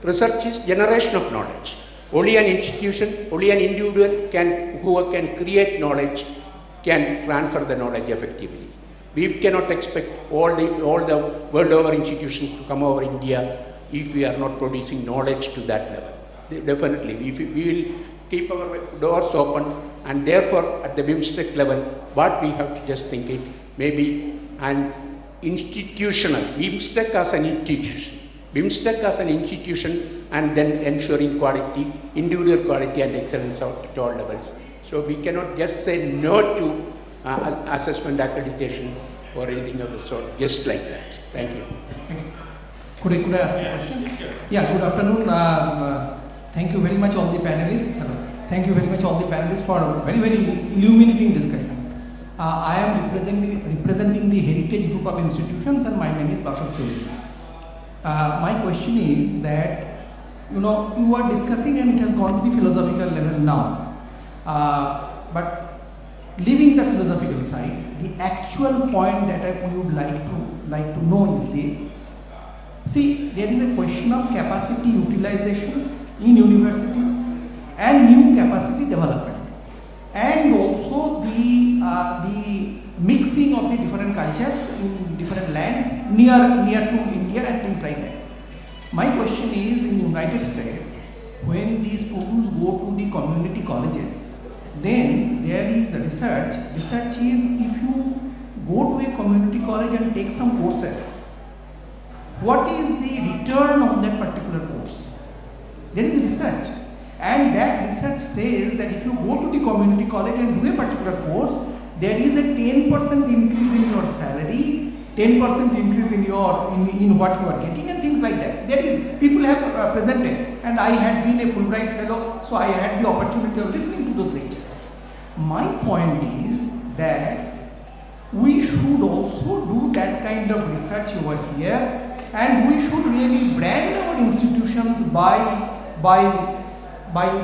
Research is generation of knowledge. Only an institution, only an individual who can create knowledge can transfer the knowledge effectively. We cannot expect all the world over institutions to come over India if we are not producing knowledge to that level. Definitely, we will keep our doors open, and therefore at the BIMSTEC level, what we have to just think it maybe an institutional, BIMSTEC as an institution. BIMSTEC as an institution, and then ensuring quality, individual quality and excellence at all levels. So we cannot just say no to assessment accreditation or anything of the sort, just like that. Thank you. Could I ask a question? Sure. Yeah, good afternoon. Thank you very much all the panelists. Thank you very much all the panelists for a very, very illuminating discussion. I am representing the Heritage Group of Institutions, and my name is Bashar Choudhury. My question is that, you are discussing and it has gone to the philosophical level now. But leaving the philosophical side, the actual point that we would like to know is this. See, there is a question of capacity utilization in universities and new capacity development, and also the mixing of the different cultures in different lands near to India and things like that. My question is, in the United States, when these students go to the community colleges, then there is research. Research is, if you go to a community college and take some courses, what is the return on that particular course? There is research, and that research says that if you go to the community college and do a particular course, there is a 10% increase in your salary, 10% increase in what you are getting, and things like that. There is, people have presented, and I had been a Fulbright fellow, so I had the opportunity of listening to those lectures. My point is that we should also do that kind of research over here, and we should really brand our institutions by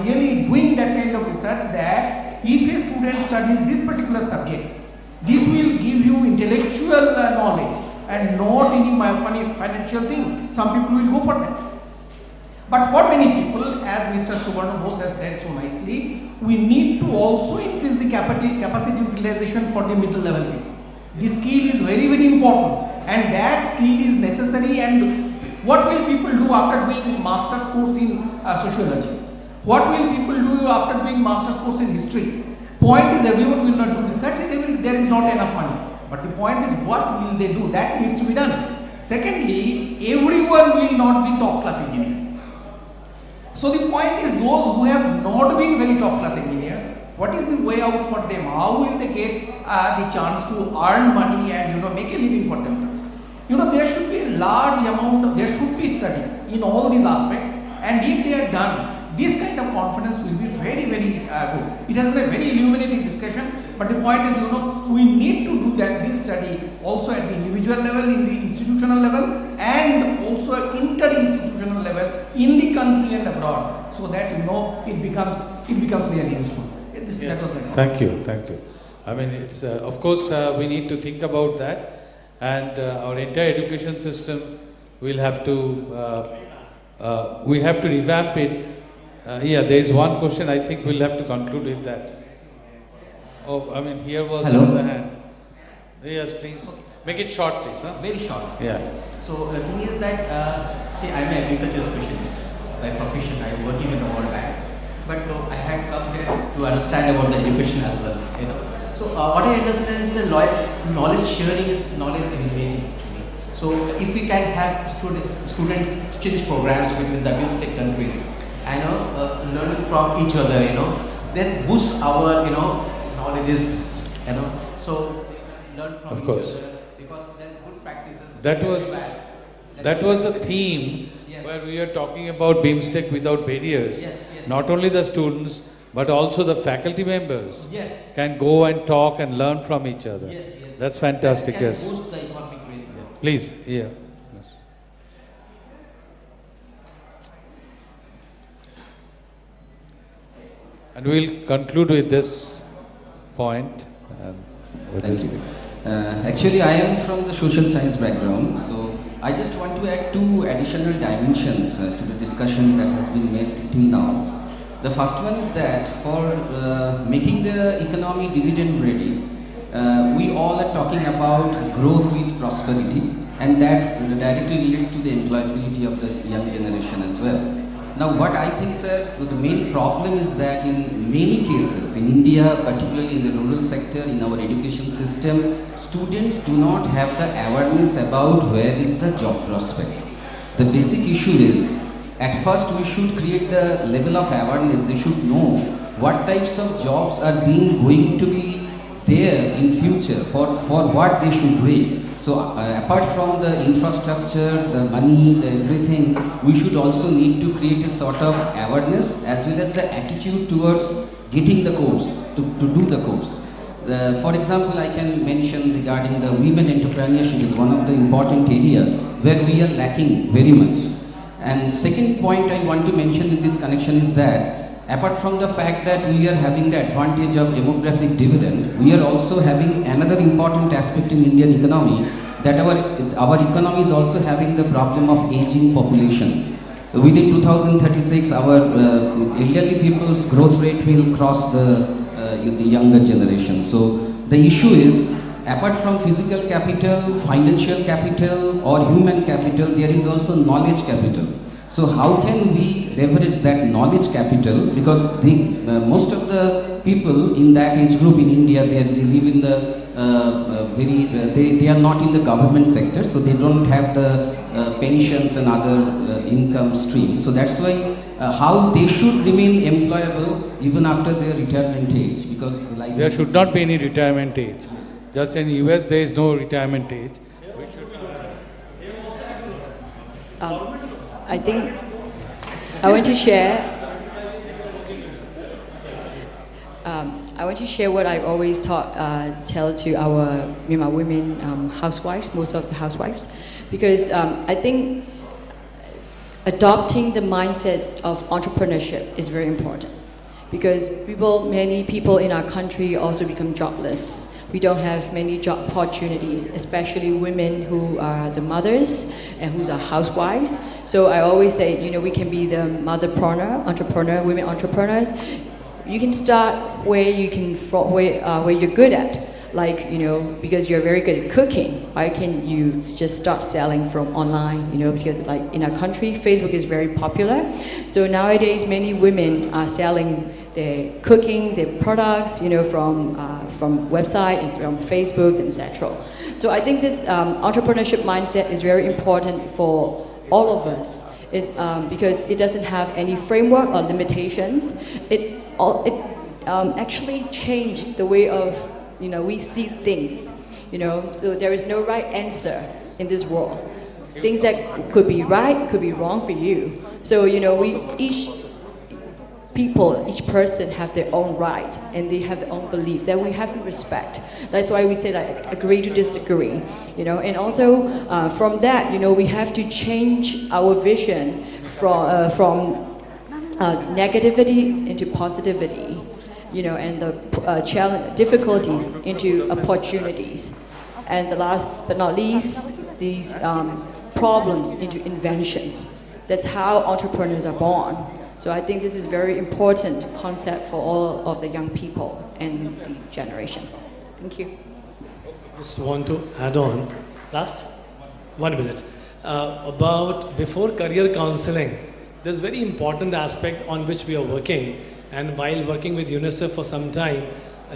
really doing that kind of research, that if a student studies this particular subject, this will give you intellectual knowledge and not any financial thing. Some people will go for that. But for many people, as Mr. Subarna Bose has said so nicely, we need to also increase the capacity utilization for the middle level people. The skill is very, very important, and that skill is necessary. And what will people do after doing master's course in sociology? What will people do after doing master's course in history? Point is, everyone will not do research, there is not enough money. But the point is, what will they do? That needs to be done. Secondly, everyone will not be top class engineer. So the point is, those who have not been very top class engineers, what is the way out for them? How will they get the chance to earn money and make a living for themselves? There should be a large amount, there should be study in all these aspects, and if they are done, this kind of confidence will be very, very good. It has been a very illuminating discussion, but the point is, we need to do this study also at the individual level, in the institutional level, and also at inter-institutional level in the country and abroad, so that it becomes really useful. Yes. Thank you. I mean, it's of course we need to think about that, and our entire education system will have to we have to revamp it Yeah, there is one question. I think we'll have to conclude with that. Oh, I mean, here was Hello. another hand. Yes, please. Make it short, please. Huh? Very short. Yeah. So the thing is that, see, I'm an agriculture specialist by profession. I'm working with the World Bank, but I had come here to understand about the education as well. You know. So what I understand is the knowledge sharing is knowledge elevating actually. So if we can have students exchange programs between the BIMSTEC countries, and learning from each other, then boost our knowledges, So learn from each other because there's good practices. That was the theme where we are talking about BIMSTEC without barriers. Not only the students, but also the faculty members can go and talk and learn from each other. That's fantastic. That can Yes. boost the economic really well. Please. Yeah. Yes. And we'll conclude with this point. Thank you. Actually, I am from the social science background, so I just want to add two additional dimensions to the discussion that has been made till now. The first one is that for making the economy dividend ready, we all are talking about growth with prosperity, and that directly relates to the employability of the young generation as well. Now, what I think, sir, the main problem is that in many cases, in India, particularly in the rural sector, in our education system, students do not have the awareness about where is the job prospect. The basic issue is, at first we should create the level of awareness. They should know what types of jobs are going to be there in future, for what they should wait. So apart from the infrastructure, the money, the everything, we should also need to create a sort of awareness as well as the attitude towards getting the course, to do the course. For example, I can mention regarding the women entrepreneurship is one of the important area where we are lacking very much. And second point I want to mention in this connection is that apart from the fact that we are having the advantage of demographic dividend, we are also having another important aspect in Indian economy, that our economy is also having the problem of aging population. Within 2036, our elderly people's growth rate will cross the younger generation. So the issue is, apart from physical capital, financial capital or human capital, there is also knowledge capital. So how can we leverage that knowledge capital? Because most of the people in that age group in India, they live in the they are not in the government sector, so they don't have the pensions and other income streams. So that's why how they should remain employable even after their retirement age, because there should not be any retirement age. Just in US, there is no retirement age. I think I want to share. I want to share what I always tell to our women housewives, most of the housewives, because I think adopting the mindset of entrepreneurship is very important. Because many people in our country also become jobless. We don't have many job opportunities, especially women who are the mothers and who are housewives. So I always say, we can be the entrepreneur, women entrepreneurs. You can start where you're good at. Like, because you're very good at cooking, why can't you just start selling from online, because like in our country, Facebook is very popular. So nowadays, many women are selling their cooking, their products, from website and from Facebook, etc. So I think this entrepreneurship mindset is very important for all of us. Because it doesn't have any framework or limitations. It actually changed the way of we see things, so there is no right answer in this world. Things that could be right, could be wrong for you. So, each person have their own right and they have their own belief that we have to respect. That's why we say like agree to disagree, and also from that, we have to change our vision from negativity into positivity. And the difficulties into opportunities. And the last but not least, these problems into inventions. That's how entrepreneurs are born. So I think this is very important concept for all of the young people and the generations. Thank you. Just want to add on, last 1 minute, about before career counseling, there's very important aspect on which we are working, and while working with UNICEF for some time,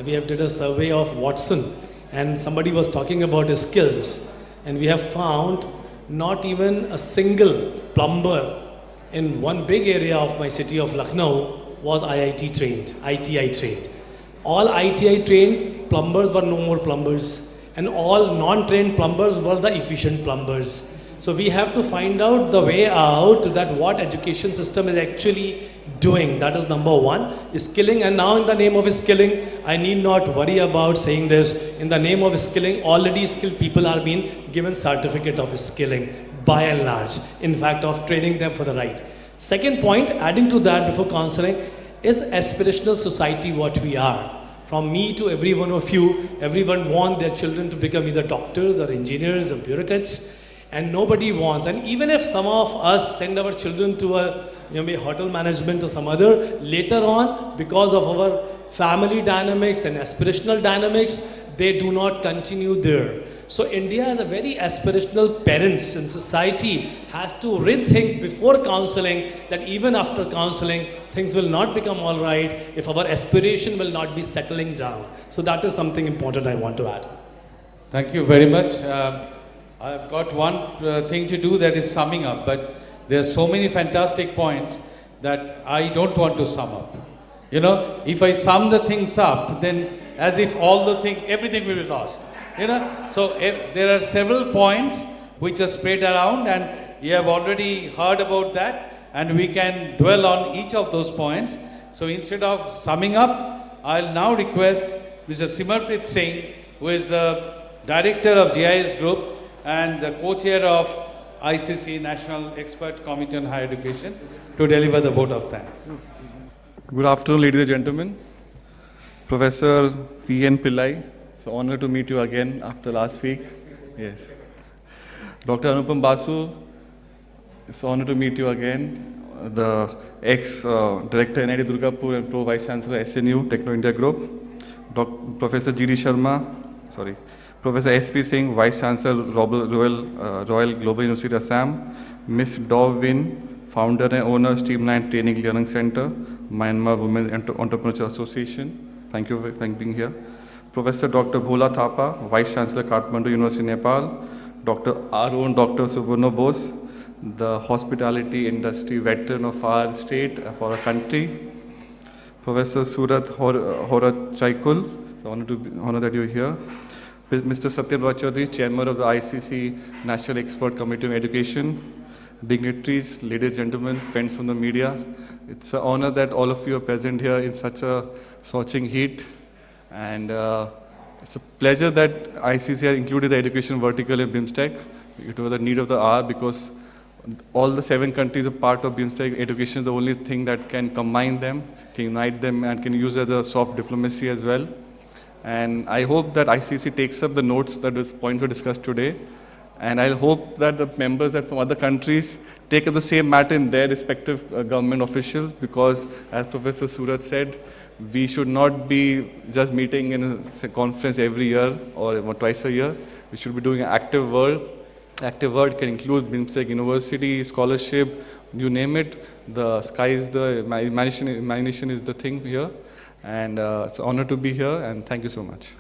we have did a survey of Watson, and somebody was talking about his skills, and we have found not even a single plumber in one big area of my city of Lucknow was IIT trained, ITI trained. All ITI trained plumbers were no more plumbers, and all non-trained plumbers were the efficient plumbers. So we have to find out the way out, that what education system is actually doing. That is number one, skilling. And now in the name of skilling, I need not worry about saying this. In the name of skilling, already skilled people are being given certificate of skilling by and large, in fact of training them for the right. Second point, adding to that before counseling, is aspirational society what we are. From me to every one of you, everyone wants their children to become either doctors or engineers or bureaucrats, and nobody wants. And even if some of us send our children to a maybe hotel management or some other, later on, because of our family dynamics and aspirational dynamics, they do not continue there. So India has a very aspirational parents, and society has to rethink before counseling that even after counseling, things will not become all right if our aspiration will not be settling down. So that is something important I want to add. Thank you very much. I've got one thing to do, that is summing up, but there are so many fantastic points that I don't want to sum up. You know, if I sum the things up, then as if everything will be lost. You know, so there are several points which are spread around, and you have already heard about that, and we can dwell on each of those points. So instead of summing up, I'll now request Mr. Simarpreet Singh, who is the Director of GIS Group and the co-chair of ICC National Expert Committee on Higher Education, to deliver the vote of thanks. Good afternoon, ladies and gentlemen. Professor V.N. Pillai, it's an honor to meet you again after last week. Yes. Dr. Anupam Basu, it's an honor to meet you again. The ex-director NIT Durgapur and Pro-Vice Chancellor SNU Techno India Group. Professor G.D. Sharma, Professor S.P. Singh, Vice Chancellor Royal Global University Assam. Ms. Daw Win, Founder and Owner Streamline Training Learning Center, Myanmar Women Entrepreneurship Association. Thank you for being here. Professor Dr. Bhola Thapa, Vice Chancellor Kathmandu University, Nepal. Dr. Subarno Bose, the hospitality industry veteran of our state, for our country. Professor Surat Horachaikul, it's an honor that you're here. Mr. Satyam Vachadri, Chairman of the ICC National Expert Committee on Education. Dignitaries, ladies and gentlemen, friends from the media, it's an honor that all of you are present here in such a scorching heat. And it's a pleasure that ICC has included the education vertical in BIMSTEC. It was the need of the hour, because all the 7 countries are part of BIMSTEC. Education is the only thing that can combine them, can unite them, and can use as a soft diplomacy as well. And I hope that ICC takes up the notes that those points were discussed today. And I hope that the members from other countries take up the same matter in their respective government officials, because as Professor Surat said, we should not be just meeting in a conference every year or twice a year. We should be doing an active work. Active work can include BIMSTEC University, scholarship, you name it. The sky is the imagination is the thing here. And it's an honor to be here, and thank you so much.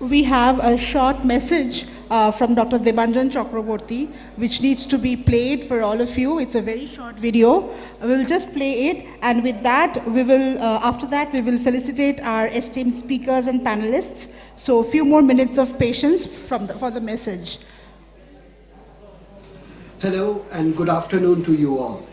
We have a short message from Dr. Debanjan Chakraborty, which needs to be played for all of you. It's a very short video. We'll just play it, and with that, we will, after that, we will felicitate our esteemed speakers and panelists. So a few more minutes of patience for the message. Hello and good afternoon to you all.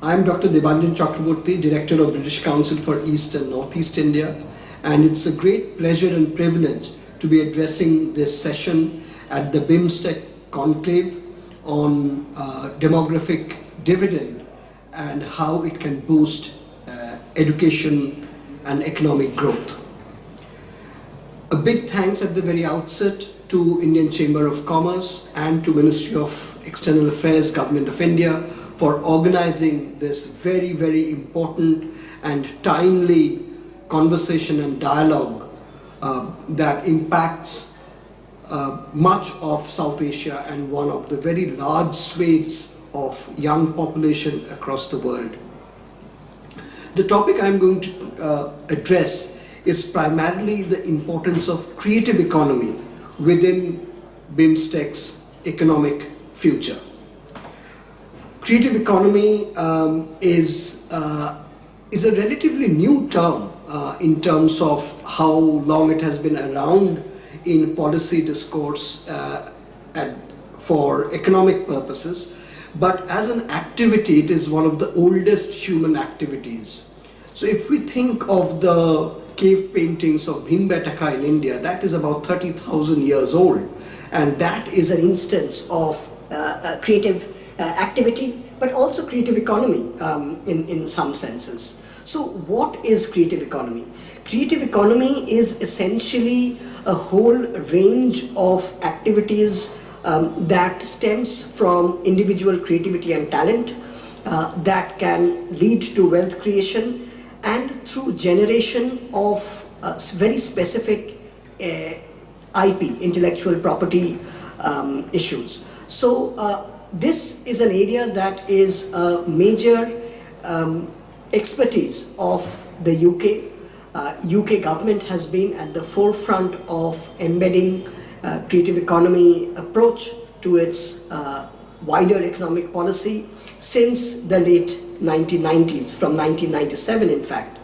I am Dr. Debanjan Chakraborty, Director of British Council for East and Northeast India, and it's a great pleasure and privilege to be addressing this session at the BIMSTEC conclave on demographic dividend and how it can boost education and economic growth. A big thanks at the very outset to Indian Chamber of Commerce and to Ministry of External Affairs, Government of India, for organizing this very, very important and timely conversation and dialogue that impacts much of South Asia and one of the very large swathes of young population across the world. The topic I'm going to address is primarily the importance of creative economy within BIMSTEC's economic future. Creative economy is a relatively new term in terms of how long it has been around in policy discourse for economic purposes, but as an activity it is one of the oldest human activities. So if we think of the cave paintings of Bhimbetaka in India, that is about 30,000 years old, and that is an instance of creative activity, but also creative economy in some senses. So what is creative economy? Creative economy is essentially a whole range of activities that stems from individual creativity and talent that can lead to wealth creation and through generation of very specific IP, intellectual property issues. So this is an area that is a major expertise of the UK. UK government has been at the forefront of embedding creative economy approach to its wider economic policy since the late 1990s, from 1997 in fact.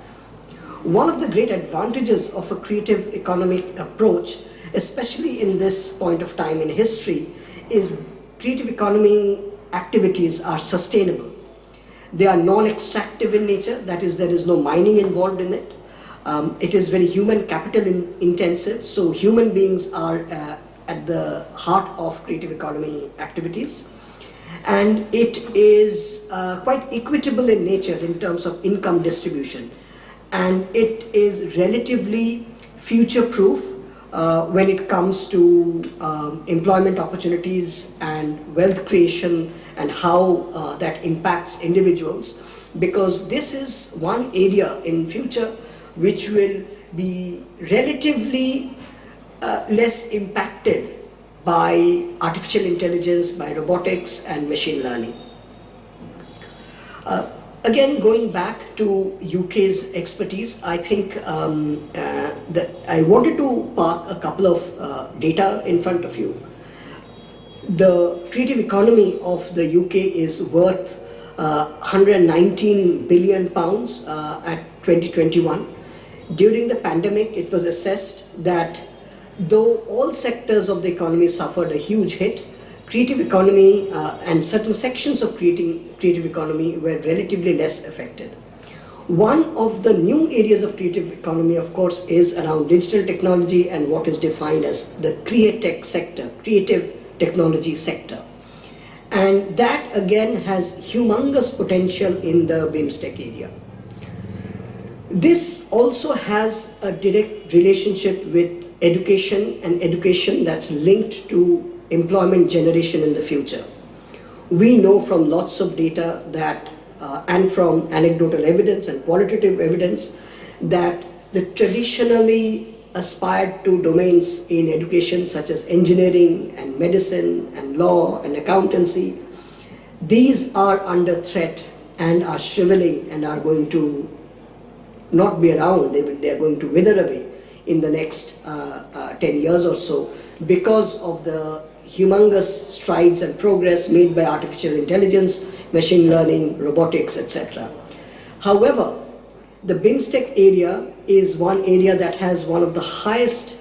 One of the great advantages of a creative economic approach, especially in this point of time in history, is creative economy activities are sustainable. They are non-extractive in nature, that is, there is no mining involved in it. It is very human capital intensive, so human beings are at the heart of creative economy activities. And it is quite equitable in nature in terms of income distribution. And it is relatively future-proof when it comes to employment opportunities and wealth creation and how that impacts individuals, because this is one area in future which will be relatively less impacted by artificial intelligence, by robotics and machine learning. Again, going back to UK's expertise, I think that I wanted to park a couple of data in front of you. The creative economy of the UK is worth 119 billion pounds at 2021. During the pandemic, it was assessed that though all sectors of the economy suffered a huge hit, creative economy and certain sections of creative economy were relatively less affected. One of the new areas of creative economy, of course, is around digital technology and what is defined as the createch sector, creative technology sector. And that again has humongous potential in the BIMSTEC area. This also has a direct relationship with education, and education that's linked to employment generation in the future. We know from lots of data that, and from anecdotal evidence and qualitative evidence, that the traditionally aspired to domains in education such as engineering and medicine and law and accountancy, these are under threat and are shriveling and are going to not be around. They are going to wither away in the next 10 years or so because of the humongous strides and progress made by artificial intelligence, machine learning, robotics, etc. However, the BIMSTEC area is one area that has one of the highest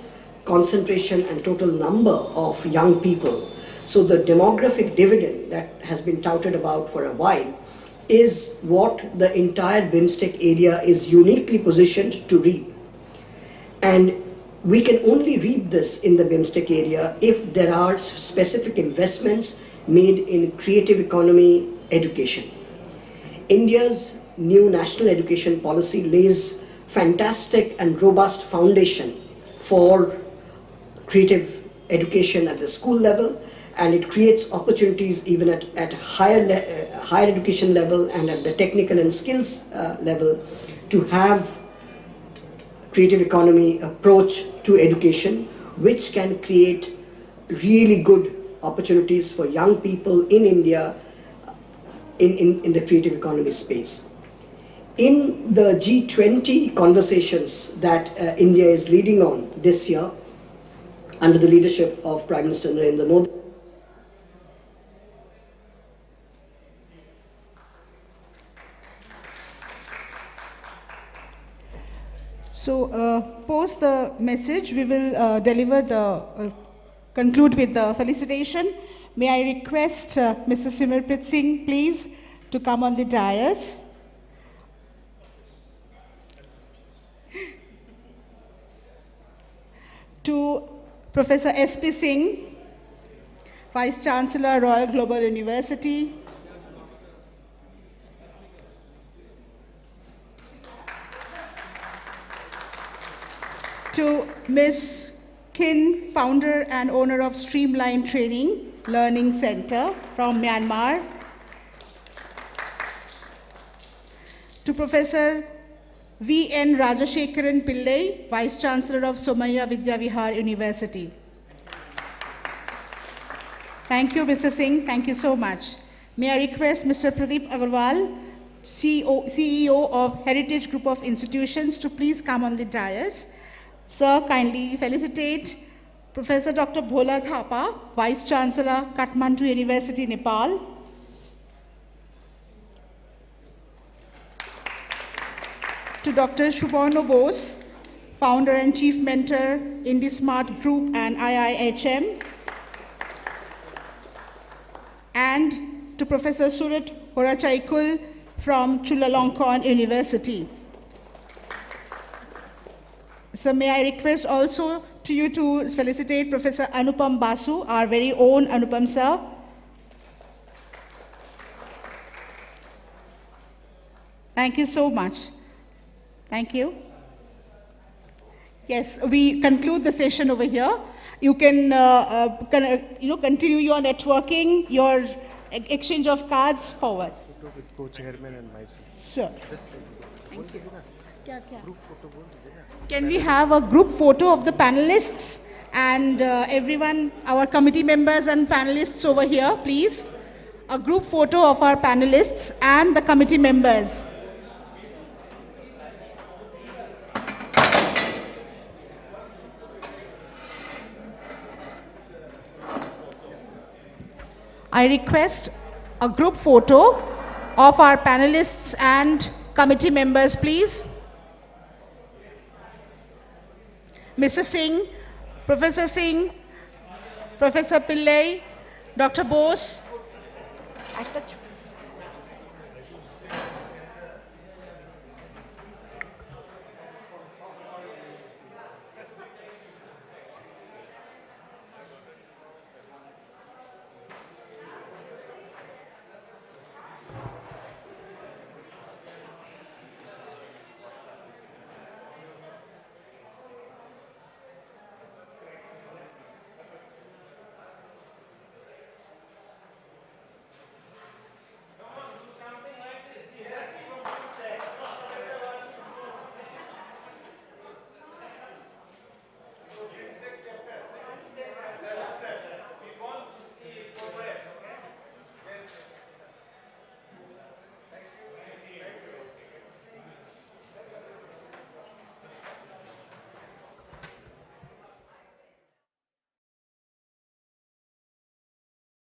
concentration and total number of young people. So the demographic dividend that has been touted about for a while is what the entire BIMSTEC area is uniquely positioned to reap. And we can only reap this in the BIMSTEC area if there are specific investments made in creative economy education. India's new national education policy lays fantastic and robust foundation for creative education at the school level, and it creates opportunities even at higher education level and at the technical and skills level to have creative economy approach to education, which can create really good opportunities for young people in India in the creative economy space. In the G20 conversations that India is leading on this year, under the leadership of Prime Minister Narendra Modi, So, post the message, we will conclude with the felicitation. May I request Mr. Simarpreet Singh, please, to come on the dais. To Professor S.P. Singh, Vice Chancellor, Royal Global University. To Ms. Kin, founder and owner of Streamline Training Learning Center from Myanmar. To Professor V.N. Rajashekaran Pillai, Vice Chancellor of Somaiya Vidyavihar University. Thank you, Mr. Singh. Thank you so much. May I request Mr. Pradeep Agarwal, CEO of Heritage Group of Institutions, to please come on the dais. Sir, kindly felicitate Professor Dr. Bhola Thapa, Vice Chancellor, Kathmandu University, Nepal. To Dr. Shubhano Bose, Founder and Chief Mentor, IndiSmart Group and IIHM. And to Professor Surit Horachaikul from Chulalongkorn University. So may I request also to you to felicitate Professor Anupam Basu, our very own Anupam sir. Thank you so much. Thank you. Yes, we conclude the session over here. You can continue your networking, your exchange of cards forward. Photo with co-chairman and myself. Sure. Thank you. Can we have a group photo of the panelists and everyone, our committee members and panelists over here, please? A group photo of our panelists and the committee members. I request a group photo of our panelists and committee members, please. Mr. Singh, Professor Singh, Professor Pillai, Dr. Bose.